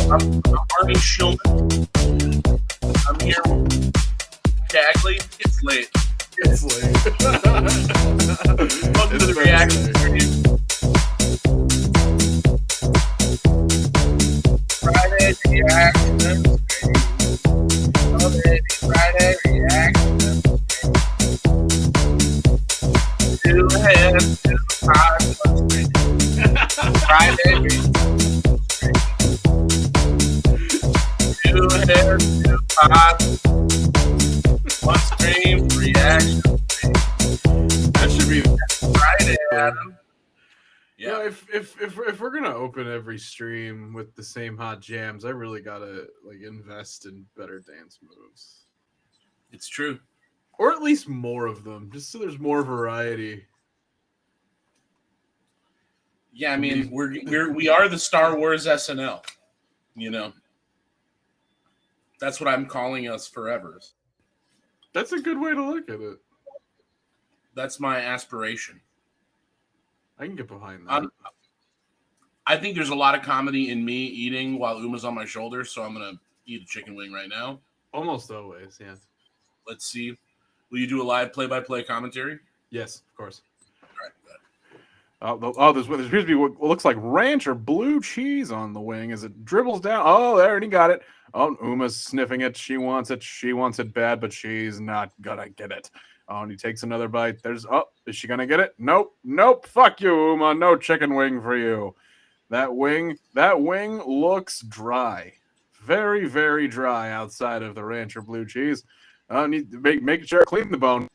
I'm already shielded. I'm here. Cagley, it's late. It's late. Welcome to the reaction stream. Friday reaction. Friday reaction. Two hands, two eyes, Friday reaction. Two hands, two eyes. One stream reaction. That should be Friday, Adam. Yeah, if we're gonna open every stream with the same hot jams, I really gotta invest in better dance moves. It's true, or at least more of them, just so there's more variety. Yeah, I mean we are the Star Wars SNL, you know. That's what I'm calling us forever. That's a good way to look at it. That's my aspiration. I can get behind that. I think there's a lot of comedy in me eating while Uma's on my shoulder, so I'm going to eat a chicken wing right now. Almost always, yeah. Let's see. Will you do a live play-by-play commentary? Yes, of course. All right, good. There appears to be what looks like ranch or blue cheese on the wing as it dribbles down. Oh, there, and he got it. Oh, Uma's sniffing it. She wants it. She wants it bad, but she's not going to get it. Oh, and he takes another bite. Is she going to get it? Nope. Fuck you, Uma. No chicken wing for you. That wing looks dry. Very, very dry outside of the ranch or blue cheese. Need to make sure to clean the bone.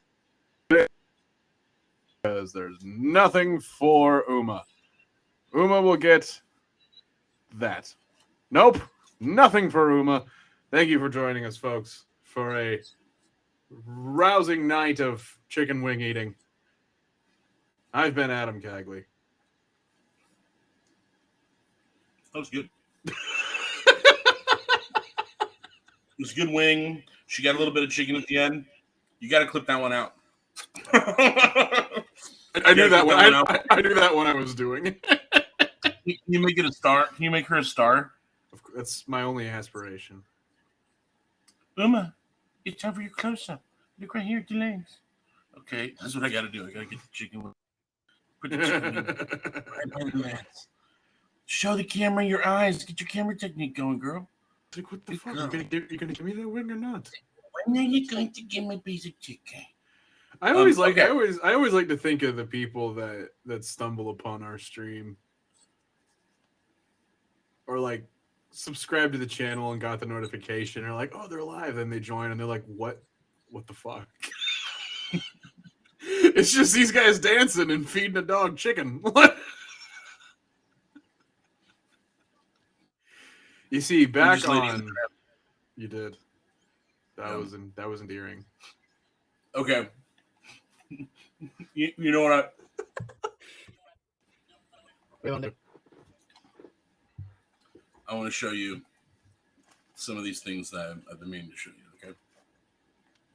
Because there's nothing for Uma. Uma will get that. Nope. Nothing for Uma. Thank you for joining us, folks, for a rousing night of chicken wing eating. I've been Adam Cagley. That was good. It was a good wing. She got a little bit of chicken at the end. You got to clip that one out. I knew that one. I knew that one I was doing. Can you make it a star? Can you make her a star? That's my only aspiration. Uma, it's time for your close-up. Look right here at the legs. Okay, that's what I got to do. I got to get the chicken. Put the chicken right by the legs. Show the camera your eyes. Get your camera technique going, girl. Like, what the fuck? You're gonna give me that wing or not? When are you going to give me a piece of chicken? I always like to think of the people that stumble upon our stream or like subscribe to the channel and got the notification or like, oh, they're live, then they join and they're like, what the fuck? It's just these guys dancing and feeding a dog chicken. What? You see, back on you did. That was endearing. Okay. You know what I want to show you some of these things that I've been meaning to show you, okay?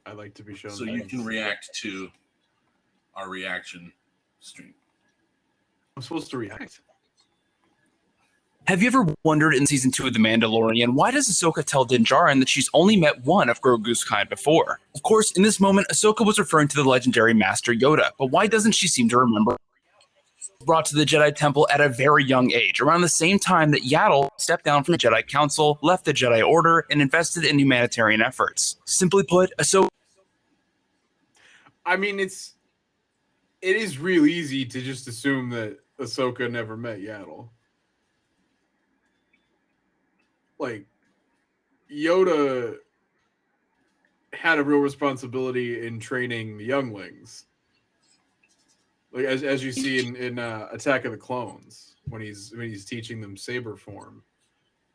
I like to be shown. So you can react to our reaction stream. I'm supposed to react. Have you ever wondered in season 2 of The Mandalorian, why does Ahsoka tell Din Djarin that she's only met one of Grogu's kind before? Of course, in this moment, Ahsoka was referring to the legendary Master Yoda, but why doesn't she seem to remember? Brought to the Jedi Temple at a very young age, around the same time that Yaddle stepped down from the Jedi Council, left the Jedi Order, and invested in humanitarian efforts. Simply put, Ahsoka... I mean, it is real easy to just assume that Ahsoka never met Yaddle. Like, Yoda had a real responsibility in training the younglings. Like as you see in Attack of the Clones, when he's teaching them saber form.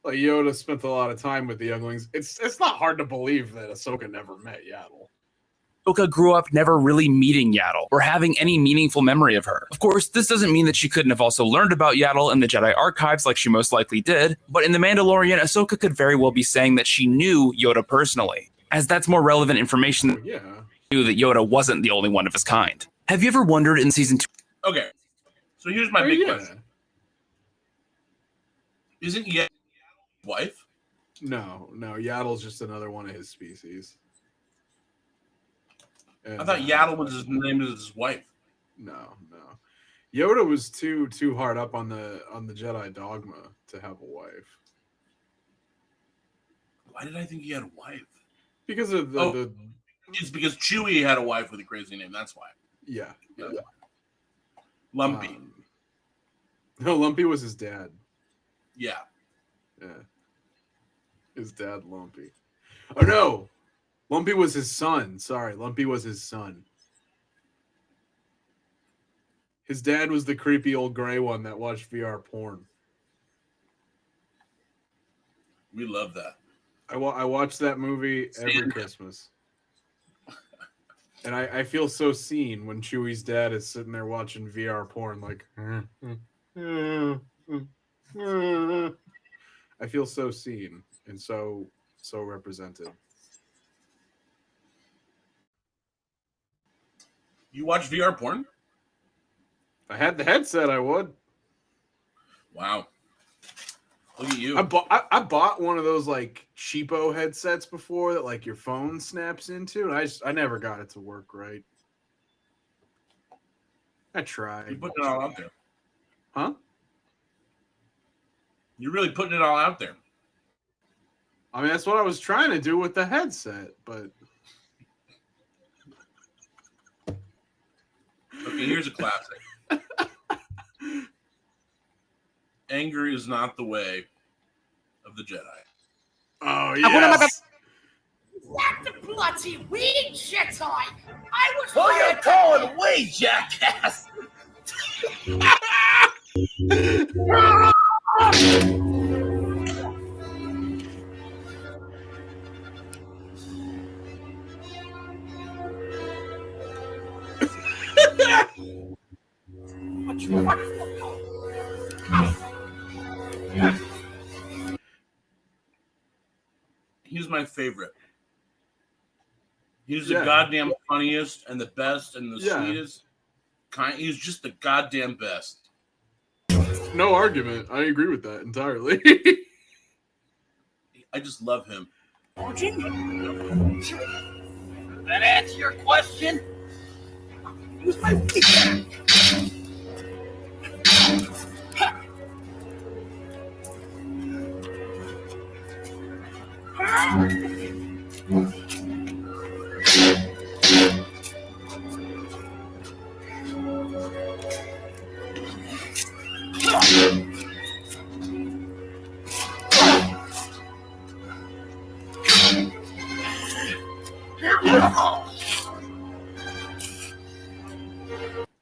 Like Yoda spent a lot of time with the younglings. It's not hard to believe that Ahsoka never met Yaddle. Ahsoka grew up never really meeting Yaddle or having any meaningful memory of her. Of course, this doesn't mean that she couldn't have also learned about Yaddle in the Jedi archives like she most likely did, but in The Mandalorian, Ahsoka could very well be saying that she knew Yoda personally, as that's more relevant information than knew that Yoda wasn't the only one of his kind. Have you ever wondered in season 2? Okay, so here's my big question. Isn't Yaddle wife? No, Yaddle's just another one of his species. And, I thought Yaddle was his name of his wife. No. Yoda was too hard up on the Jedi dogma to have a wife. Why did I think he had a wife? Because of the it's because Chewie had a wife with a crazy name. That's why. Yeah. Lumpy. No, Lumpy was his dad. Yeah. His dad, Lumpy. Oh no, Lumpy was his son. Sorry, Lumpy was his son. His dad was the creepy old gray one that watched VR porn. We love that. I watch that movie every Christmas. And I feel so seen when Chewie's dad is sitting there watching VR porn like I feel so seen and so represented. You watch VR porn? If I had the headset, I would. Wow. Look at you. I bought one of those like cheapo headsets before that like your phone snaps into, and I never got it to work right. I tried. You're putting it all out there. Huh? You're really putting it all out there. I mean, that's what I was trying to do with the headset, but... Okay, here's a classic. Anger is not the way of the Jedi. Oh, yes! What the bloody weed shit I was... Who you calling we, jackass? He's my favorite. He's the goddamn funniest and the best and the sweetest. He's just the goddamn best. No argument. I agree with that entirely. I just love him. Did that answer your question? Use my weed.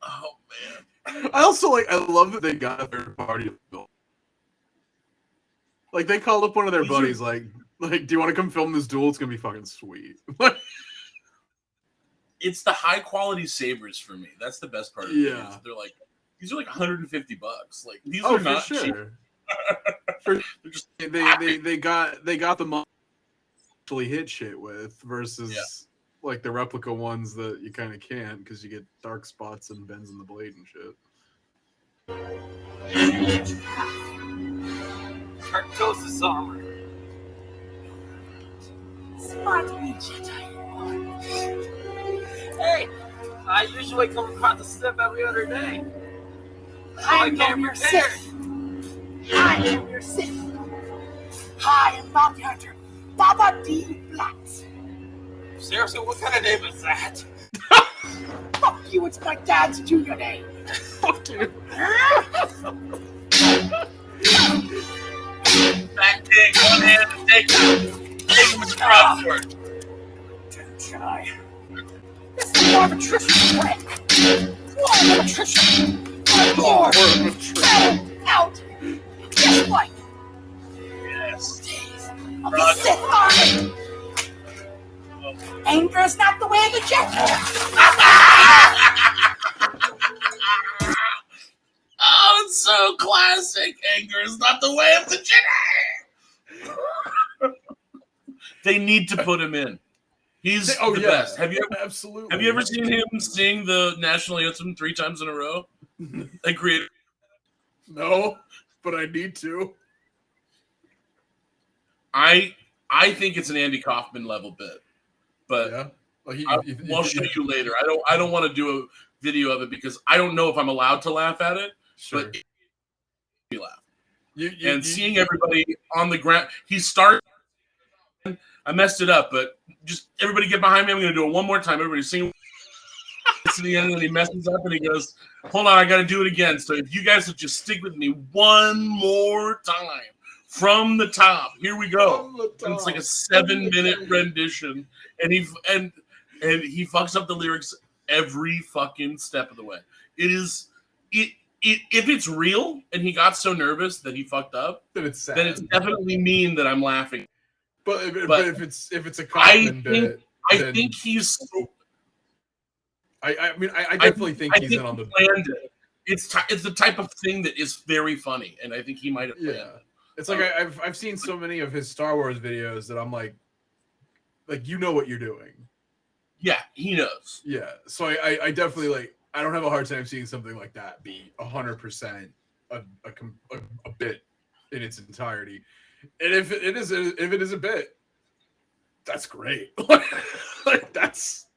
Oh man! I love that they got a third party built. Like they called up one of their buddies, like, do you want to come film this duel? It's gonna be fucking sweet. It's the high quality sabers for me. That's the best part of it. Yeah. They're like, these are like $150. Like these are not cheap. They got the monthly hit shit with versus like the replica ones that you kind of can't because you get dark spots and bends in the blade and shit. Tartosis armor. Smart me, Jedi. Hey, I usually come across the stuff every other day. I am your Sith. I am your Sith. I am Bounty Hunter Baba D. Blatt. Seriously, what kind of name is that? Fuck you, it's my dad's junior name. Fuck you. Back kick, one hand, and take him with the crossword. Jedi. This is more of attrition quick. More of attrition. More of attrition. Out. Guess what? Yes. Days of the Sith Army. Anger is not the way of the Jedi. Oh, it's so classic. Anger is not the way of the Jedi. They need to put him in. He's the best. Have you ever seen him sing the national anthem 3 times in a row? They created. No, but I need to. I think it's an Andy Kaufman level bit, but Yeah. I'll show you later. I don't want to do a video of it because I don't know if I'm allowed to laugh at it. Sure. But it made me laugh. Seeing everybody on the ground, he started. I messed it up, but just everybody get behind me. I'm going to do it one more time. Everybody sing. It's to the end, and he messes up, and he goes, "Hold on, I got to do it again." So if you guys would just stick with me one more time from the top, here we go. And it's like a 7-minute rendition, and he fucks up the lyrics every fucking step of the way. If it's real and he got so nervous that he fucked up, then it's sad. Then it's definitely mean that I'm laughing. But if it's a Kaufman bit, I think he's. I mean, I definitely think he's in on the. Planned it. It's the type of thing that is very funny, and I think he might have planned it. It's like I've seen so many of his Star Wars videos that I'm like you know what you're doing. Yeah, he knows. Yeah, so I definitely like. I don't have a hard time seeing something like that be 100% a bit in its entirety. And if it is a bit, that's great. Like that's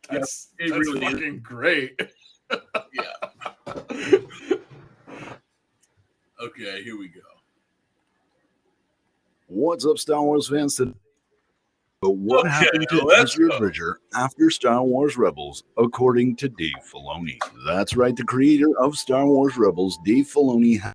really fucking great. Yeah. Okay, here we go. What's up, Star Wars fans? But what happened to Ezra Bridger after Star Wars Rebels, according to Dave Filoni? That's right, the creator of Star Wars Rebels, Dave Filoni, has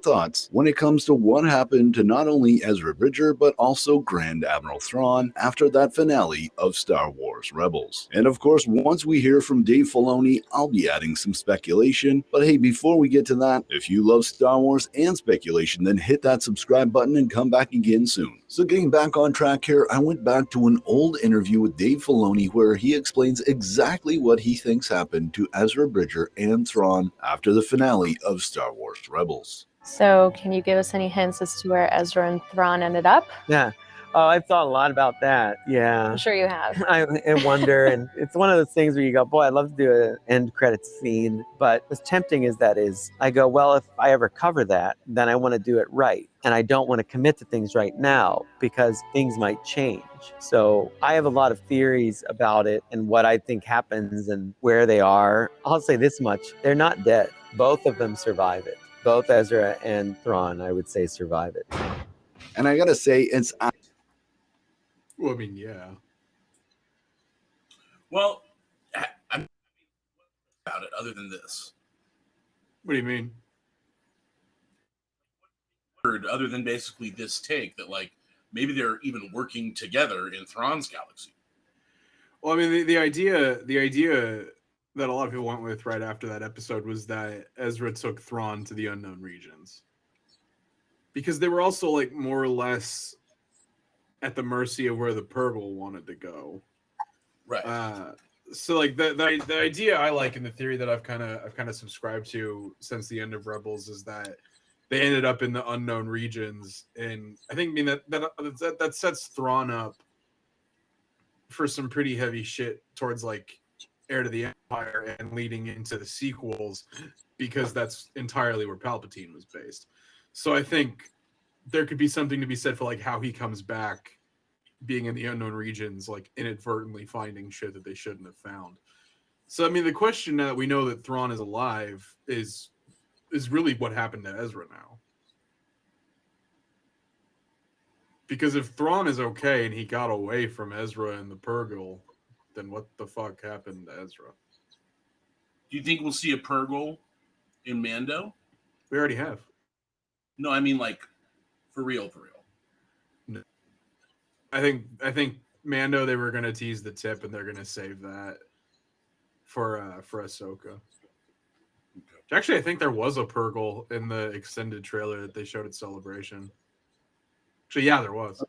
thoughts when it comes to what happened to not only Ezra Bridger but also Grand Admiral Thrawn after that finale of Star Wars Rebels. And of course, once we hear from Dave Filoni, I'll be adding some speculation. But hey, before we get to that, if you love Star Wars and speculation, then hit that subscribe button and come back again soon. So getting back on track here, I went back to an old interview with Dave Filoni where he explains exactly what he thinks happened to Ezra Bridger and Thrawn after the finale of Star Wars Rebels. So can you give us any hints as to where Ezra and Thrawn ended up? Yeah. Oh, I've thought a lot about that. Yeah. I'm sure you have. I wonder, and it's one of those things where you go, boy, I'd love to do an end credits scene. But as tempting as that is, I go, well, if I ever cover that, then I want to do it right. And I don't want to commit to things right now because things might change. So I have a lot of theories about it and what I think happens and where they are. I'll say this much. They're not dead. Both of them survive it. Both Ezra and Thrawn, I would say, survive it. And I gotta say, it's... Well, I mean, yeah. Well, I'm about it other than this. What do you mean? Other than basically this take that, like, maybe they're even working together in Thrawn's galaxy. Well, I mean, the idea that a lot of people went with right after that episode was that Ezra took Thrawn to the unknown regions. Because they were also, like, more or less at the mercy of where the Purgle wanted to go. Right. So, like, the idea I like and the theory that I've kind of subscribed to since the end of Rebels is that they ended up in the unknown regions, and I think that sets Thrawn up for some pretty heavy shit towards, like, Heir to the Empire and leading into the sequels, because that's entirely where Palpatine was based. So I think there could be something to be said for, like, how he comes back being in the unknown regions, like, inadvertently finding shit that they shouldn't have found. So I mean, the question now that we know that Thrawn is alive is really what happened to Ezra now. Because if Thrawn is okay and he got away from Ezra and the Purgle, then what the fuck happened to Ezra? Do you think we'll see a Purgle in Mando? We already have. No, I mean, like, for real. No. I think Mando, they were gonna tease the tip, and they're gonna save that for Ahsoka. Actually, I think there was a Purgle in the extended trailer that they showed at Celebration. Actually, yeah, there was.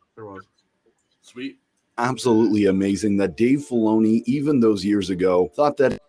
Sweet. Absolutely amazing that Dave Filoni, even those years ago, thought that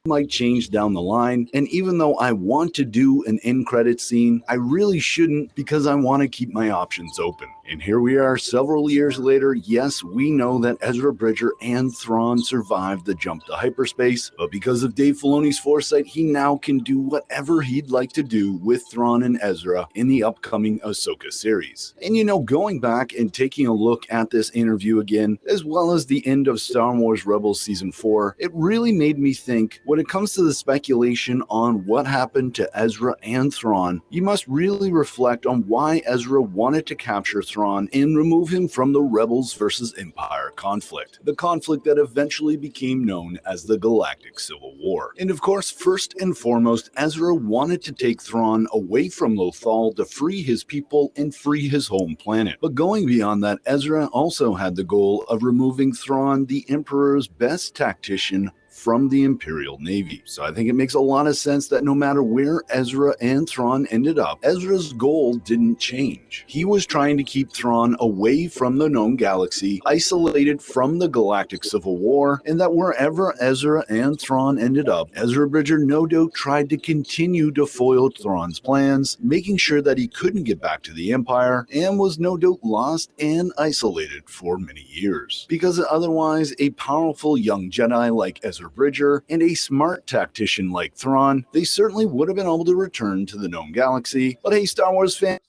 might change down the line. And even though I want to do an end credit scene, I really shouldn't because I want to keep my options open. And here we are several years later. Yes, we know that Ezra Bridger and Thrawn survived the jump to hyperspace, but because of Dave Filoni's foresight, he now can do whatever he'd like to do with Thrawn and Ezra in the upcoming Ahsoka series. And you know, going back and taking a look at this interview again, as well as the end of Star Wars Rebels Season 4, it really made me think, when it comes to the speculation on what happened to Ezra and Thrawn, you must really reflect on why Ezra wanted to capture Thrawn and remove him from the Rebels versus Empire conflict, the conflict that eventually became known as the Galactic Civil War. And of course, first and foremost, Ezra wanted to take Thrawn away from Lothal to free his people and free his home planet. But going beyond that, Ezra also had the goal of removing Thrawn, the Emperor's best tactician, from the Imperial Navy. So I think it makes a lot of sense that no matter where Ezra and Thrawn ended up, Ezra's goal didn't change. He was trying to keep Thrawn away from the known galaxy, isolated from the Galactic Civil War, and that wherever Ezra and Thrawn ended up, Ezra Bridger no doubt tried to continue to foil Thrawn's plans, making sure that he couldn't get back to the Empire, and was no doubt lost and isolated for many years. Because otherwise, a powerful young Jedi like Ezra Bridger and a smart tactician like Thrawn, they certainly would have been able to return to the known galaxy. But hey, Star Wars fans,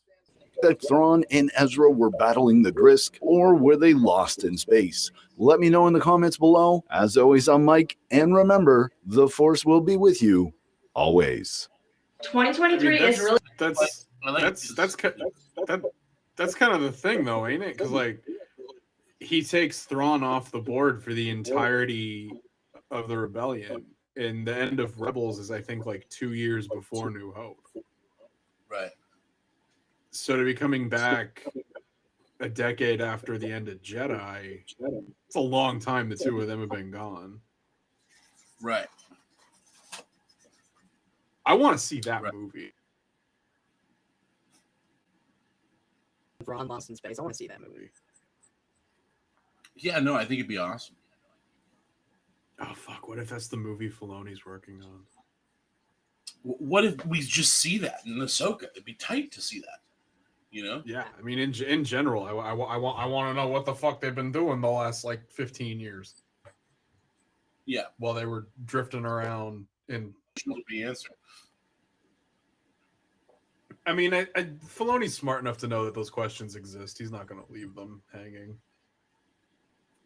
that Thrawn and Ezra were battling the Grisk, or were they lost in space? Let me know in the comments below. As always, I'm Mike, and remember, the Force will be with you always. 2023 is really that's kind of the thing, though, ain't it? Because like he takes Thrawn off the board for the entirety of the rebellion, and the end of Rebels is, I think, like 2 years before New Hope. Right. So to be coming back a decade after the end of Jedi, it's a long time the two of them have been gone. Right. I want to see that movie. Ron Lost in Space. I want to see that movie. Yeah, no, I think it'd be awesome. Oh, fuck. What if that's the movie Filoni's working on? What if we just see that in Ahsoka? It'd be tight to see that. You know? Yeah, I mean, in general, I want to know what the fuck they've been doing the last, like, 15 years. Yeah. While they were drifting around in... The answer. I mean, Filoni's smart enough to know that those questions exist. He's not going to leave them hanging.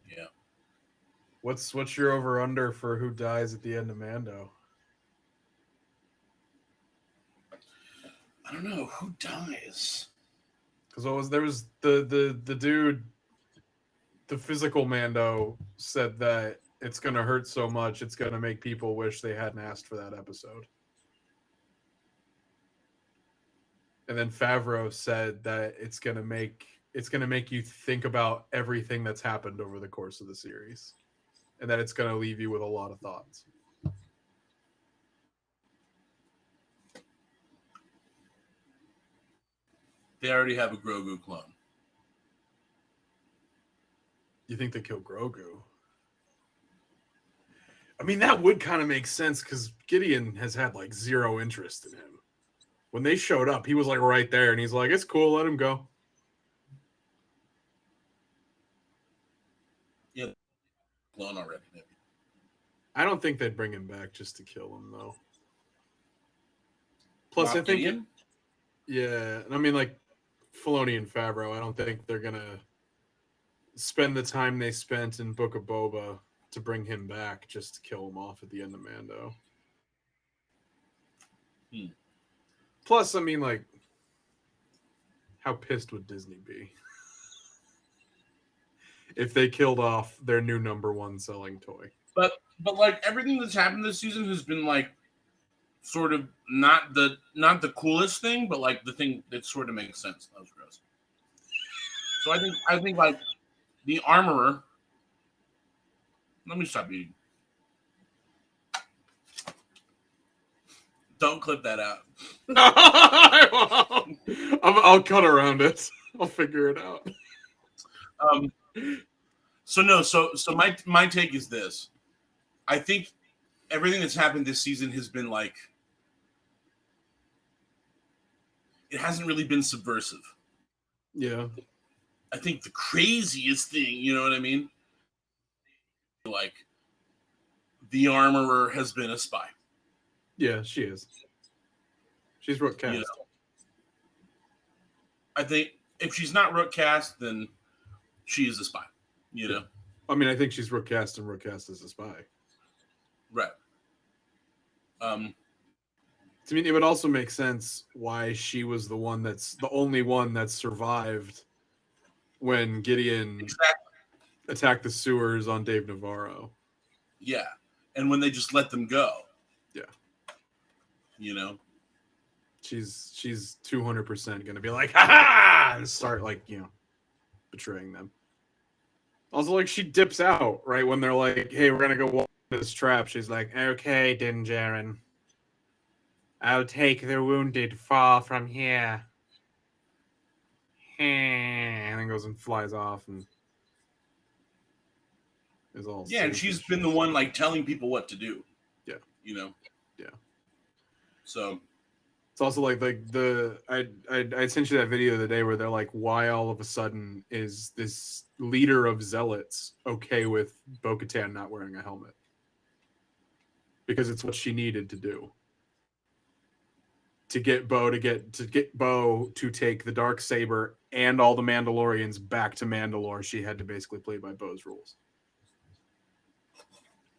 Yeah. What's your over-under for who dies at the end of Mando? I don't know. Who dies? Because there was the dude, the physical Mando said that it's going to hurt so much, it's going to make people wish they hadn't asked for that episode. And then Favreau said that it's going to make you think about everything that's happened over the course of the series, and that it's going to leave you with a lot of thoughts. They already have a Grogu clone. You think they kill Grogu? I mean, that would kind of make sense because Gideon has had like zero interest in him. When they showed up, he was like right there, and he's like, "It's cool, let him go." Yeah, clone already. Maybe. I don't think they'd bring him back just to kill him, though. Plus, I think, yeah, I mean, like Filoni and Favreau, I don't think they're gonna spend the time they spent in Book of Boba to bring him back just to kill him off at the end of Mando. Plus, I mean, like, how pissed would Disney be if they killed off their new #1 selling toy? But like everything that's happened this season has been like sort of not the coolest thing, but like the thing that sort of makes sense. That was gross. So I think like the Armorer Let me stop eating. Don't clip that out. I'll cut around it. I'll figure it out. So my take is this. I think everything that's happened this season has been like, it hasn't really been subversive. Yeah. I think the craziest thing, you know what I mean? Like, the Armorer has been a spy. Yeah, she is. She's Rook cast. You know? I think if she's not Rook cast, then she is a spy. You know? I mean, I think she's Rook cast, and Rook cast is a spy. Right. I mean, it would also make sense why she was the only one that survived when Gideon attacked the sewers on Dave Navarro. Yeah. And when they just let them go. Yeah. You know? She's 200% going to be like, ha-ha! And start, like, you know, betraying them. Also, like, she dips out, right? When they're like, hey, we're going to go walk this trap. She's like, okay, Din Djarin. I'll take the wounded far from here. And then goes and flies off and is all yeah, and she's been the one like telling people what to do. Yeah. You know? Yeah. So it's also like I sent you that video the day where they're like, why all of a sudden is this leader of zealots okay with Bo-Katan not wearing a helmet? Because it's what she needed to do. To get Bo to take the Darksaber and all the Mandalorians back to Mandalore, she had to basically play by Bo's rules.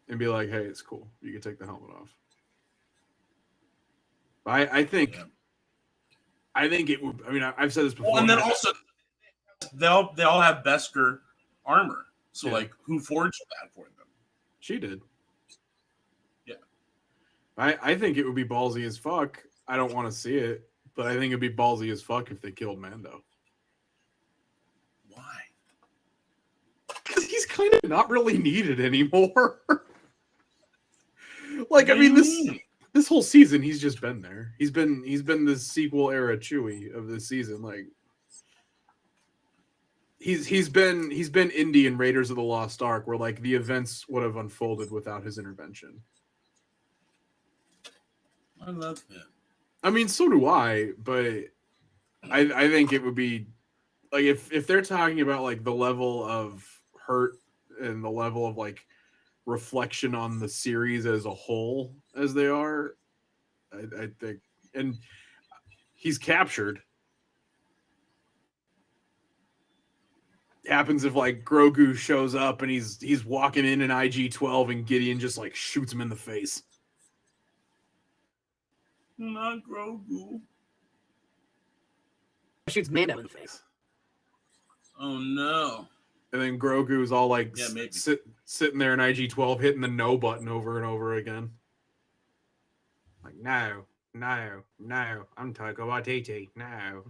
And be like, hey, it's cool. You can take the helmet off. I think it would. I mean, I've said this before. Well, and then also, they all have Beskar armor. So, like, who forged that for them? She did. Yeah. I think it would be ballsy as fuck. I don't want to see it, but I think it'd be ballsy as fuck if they killed Mando. Why? Because he's kind of not really needed anymore. Like, I mean, this whole season, he's just been there. He's been the sequel era Chewie of this season. Like, he's been Indy in Raiders of the Lost Ark, where like the events would have unfolded without his intervention. I love him. I mean, so do I, but I think it would be like if they're talking about like the level of hurt and the level of like reflection on the series as a whole as they are, I think, and he's captured. It happens if like Grogu shows up and he's walking in an IG-12 and Gideon just like shoots him in the face. Not Grogu. Shoots Mando in the face. Oh no. And then Grogu's all like maybe. sitting there in IG-12 hitting the no button over and over again. Like, no, I'm Taika Waititi. No.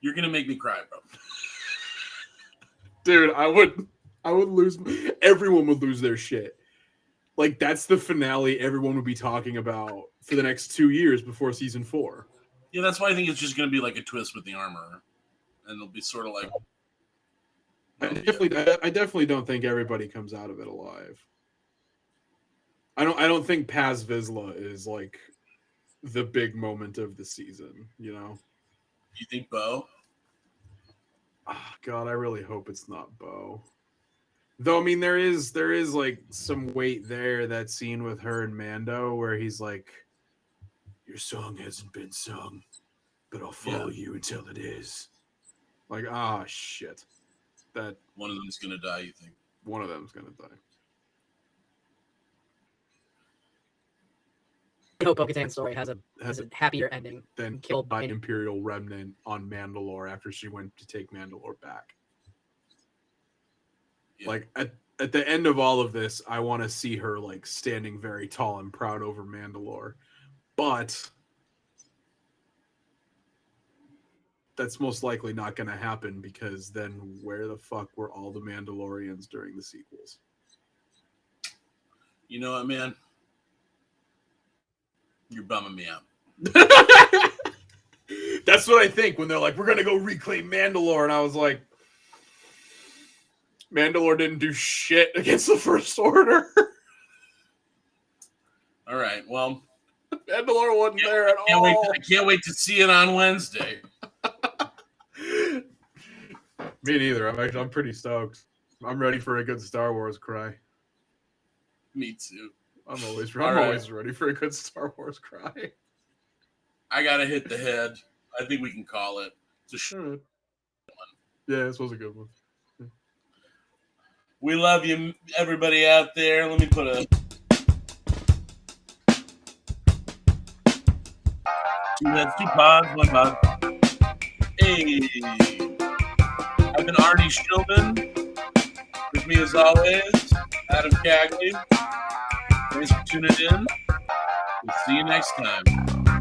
You're gonna make me cry, bro. Dude, I would lose. Everyone would lose their shit. Like, that's the finale everyone would be talking about for the next 2 years before season 4. Yeah, that's why I think it's just gonna be like a twist with the armor, and it'll be sort of like. I definitely don't think everybody comes out of it alive. I don't think Paz Vizsla is like the big moment of the season, you know? You think Bo? Oh, God, I really hope it's not Bo. Though, I mean, there is like some weight there, that scene with her and Mando where he's like, your song hasn't been sung, but I'll follow you until it is. Like, shit. That one of them's gonna die, you think? One of them's gonna die. I hope Bo-Katan's story has a happier ending than killed by Imperial Remnant on Mandalore after she went to take Mandalore back. Yeah. Like at the end of all of this, I want to see her like standing very tall and proud over Mandalore. But that's most likely not going to happen because then where the fuck were all the Mandalorians during the sequels? You know what, man? You're bumming me out. That's what I think when they're like, we're going to go reclaim Mandalore. And I was like, Mandalore didn't do shit against the First Order. All right. Well, Mandalore wasn't there at all. I can't wait to see it on Wednesday. Me neither. I'm pretty stoked. I'm ready for a good Star Wars cry. Me too. I'm always ready for a good Star Wars cry. I gotta hit the head. I think we can call it. It's a one. Yeah, this was a good one. Yeah. We love you, everybody out there. Let me put a 2 heads, 2 pods, 1 pod. Hey, I've been Arnie Shillman. With me as always, Adam Cagney. Thanks for tuning in. We'll see you next time.